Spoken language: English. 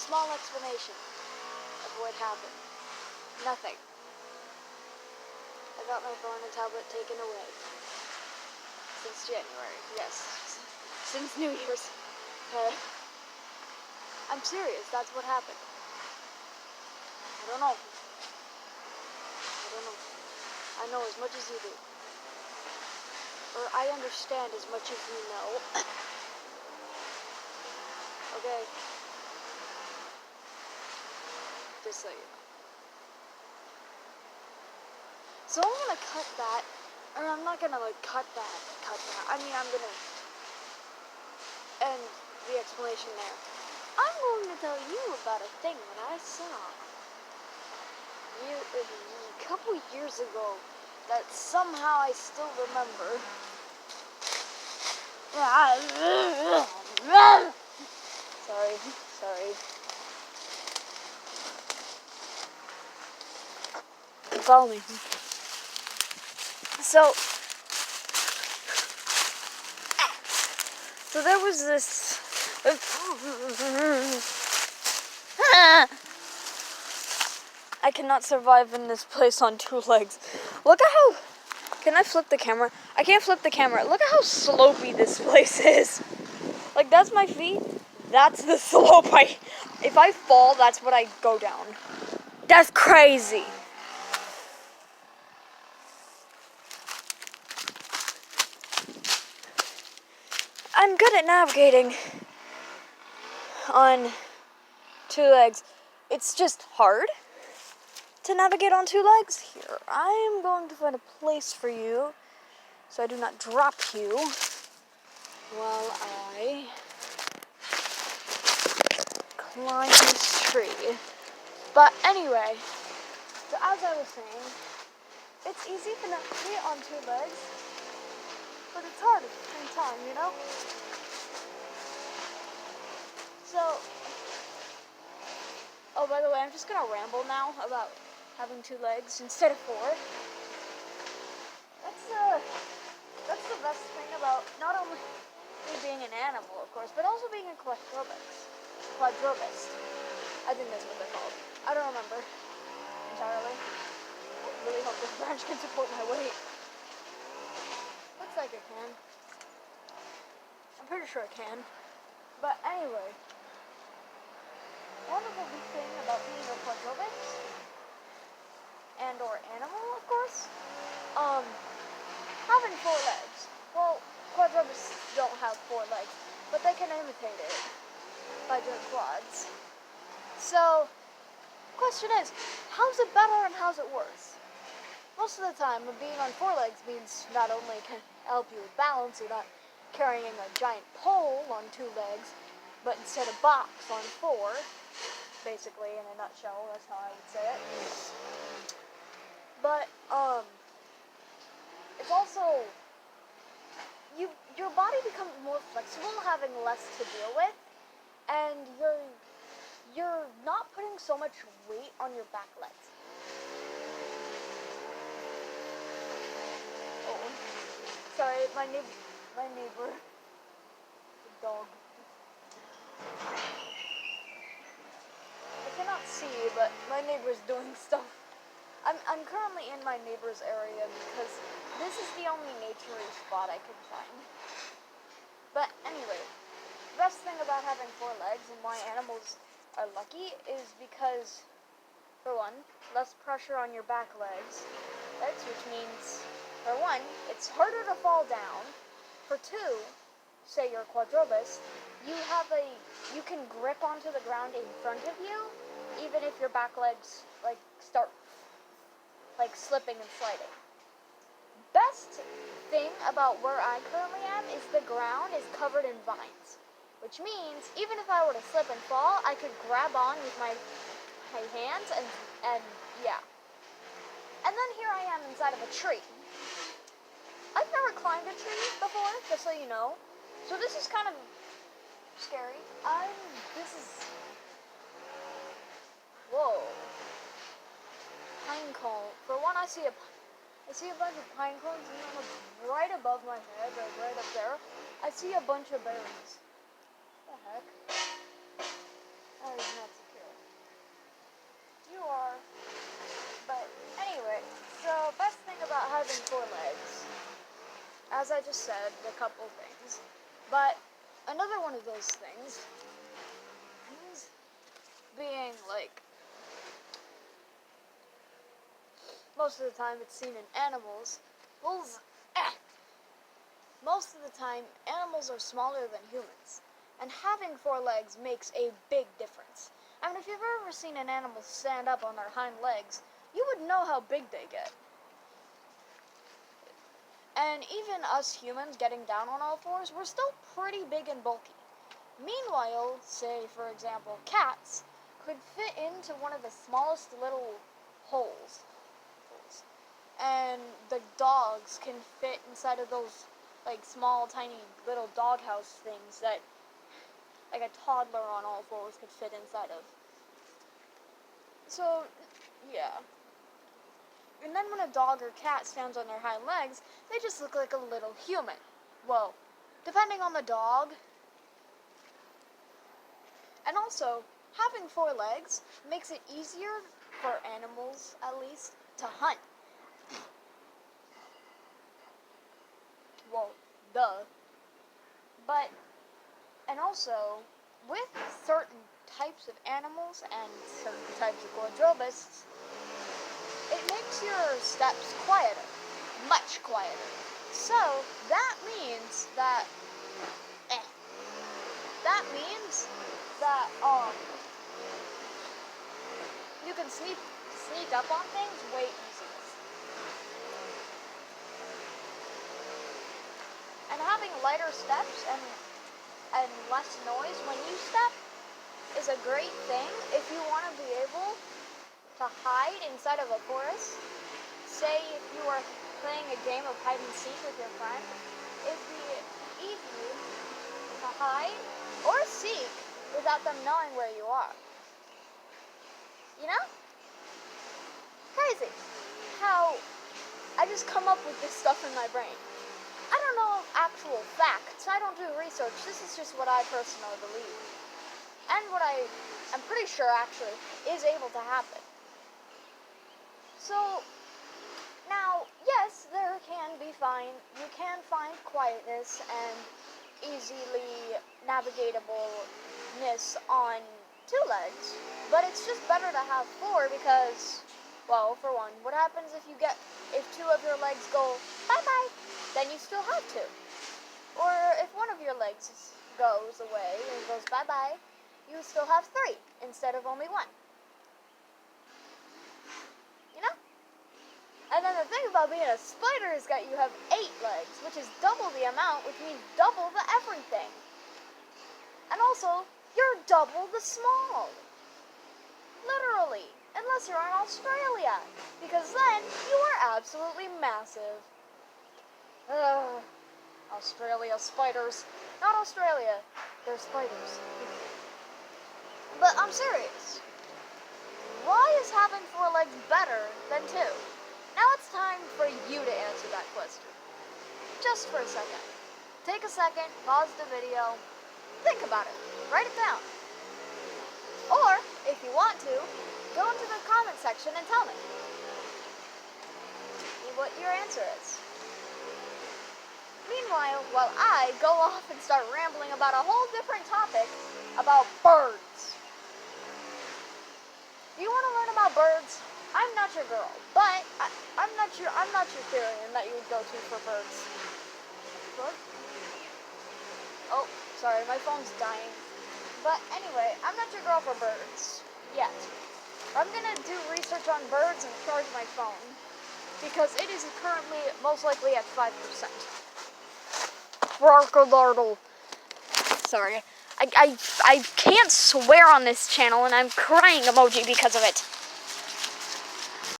small explanation of what happened. Nothing. I got my phone and tablet taken away. Since January, yes. Since New Year's. I'm serious, that's what happened. I don't know. I know as much as you do. Or I understand as much as you know. Okay? Just so you know. So I'm gonna cut that, or I'm not gonna like cut that. I mean, I'm gonna end the explanation there. I'm going to tell you about a thing that I saw a couple years ago that somehow I still remember. Sorry. Follow me. So there was this. I cannot survive in this place on two legs. Look at how. Can I flip the camera? I can't flip the camera. Look at how slopey this place is. Like, that's my feet. That's the slope. If I fall, that's what I go down. That's crazy. I'm good at navigating on two legs. It's just hard to navigate on two legs. Here, I am going to find a place for you so I do not drop you while I climb this tree. But anyway, so as I was saying, it's easy to navigate on two legs, but it's hard at the same time, you know? So, oh, by the way, I'm just gonna ramble now about having two legs instead of four. That's the best thing about not only me being an animal, of course, but also being a quadrupedist. I think that's what they're called. I don't remember entirely. I really hope this branch can support my weight. Looks like it can. I'm pretty sure it can. But anyway, one of the big thing about being a quadrupedist and or animal, of course, having four legs. Well, quadrupeds don't have four legs, but they can imitate it by doing quads. So, question is, how's it better and how's it worse? Most of the time, being on four legs means not only can help you with balance, you're not carrying a giant pole on two legs, but instead of box on four, basically in a nutshell, that's how I would say it. But, it's also, your body becomes more flexible, having less to deal with, and you're not putting so much weight on your back legs. Oh, sorry, my neighbor, the dog. I cannot see, but my neighbor's doing stuff. I'm currently in my neighbor's area because this is the only nature-y spot I can find. But anyway, the best thing about having four legs and why animals are lucky is because, for one, less pressure on your back legs, which means, for one, it's harder to fall down. For two, say you're a quadrupedist, you can grip onto the ground in front of you, even if your back legs start slipping and sliding. Best thing about where I currently am is the ground is covered in vines, which means even if I were to slip and fall, I could grab on with my hands and yeah. And then here I am inside of a tree. I've never climbed a tree before, just so you know. So this is kind of scary. Whoa. Pine cone. For one, I see a bunch of pine cones, and then right above my head, right up there, I see a bunch of berries. What the heck? That is nuts. as I just said, a couple things. But another one of those things is being like, most of the time it's seen in animals. Most of the time, animals are smaller than humans. And having 4 legs makes a big difference. I mean, if you've ever seen an animal stand up on their hind legs, you would know how big they get. And even us humans getting down on all fours, we're still pretty big and bulky. Meanwhile, say, for example, cats could fit into one of the smallest little holes. And the dogs can fit inside of those, like, small, tiny little doghouse things that, like, a toddler on all fours could fit inside of. So, yeah. And then when a dog or cat stands on their hind legs, they just look like a little human. Well, depending on the dog. And also, having 4 legs makes it easier for animals, at least, to hunt. Well, duh. But, and also, with certain types of animals and certain types of quadrupists, it makes your steps quieter, much quieter. So, that means that, you can sneak up on things way easier. And having lighter steps and less noise when you step is a great thing if you want to be able to hide inside of a forest. Say if you are playing a game of hide and seek with your friend, it'd be easy to hide or seek without them knowing where you are. You know? Crazy how I just come up with this stuff in my brain. I don't know actual facts. I don't do research. This is just what I personally believe. And what I'm pretty sure actually is able to happen. So, now, yes, you can find quietness and easily navigatableness on 2 legs, but it's just better to have 4 because, well, for one, what happens if 2 of your legs go bye-bye? Then you still have 2. Or if one of your legs goes away and goes bye-bye, you still have 3 instead of only 1. You know? And then the thing about being a spider is that you have 8 legs, which is double the amount, which means double the everything. And also, you're double the small. Literally. Unless you're in Australia. Because then, you are absolutely massive. Australia spiders. Not Australia. They're spiders. But I'm serious. Why is having 4 legs better than 2? Now it's time for you to answer that question. Just for a second. Take a second, pause the video, think about it, write it down. Or, if you want to, go into the comment section and tell me what your answer is. Meanwhile, while I go off and start rambling about a whole different topic about birds. Do you want to learn about birds? I'm not your girl, but I'm not your Tyrion that you would go to for birds. What? Oh, sorry, my phone's dying. But anyway, I'm not your girl for birds yet. I'm gonna do research on birds and charge my phone because it is currently most likely at 5%. Barkadardle. Sorry, I can't swear on this channel, and I'm crying emoji because of it.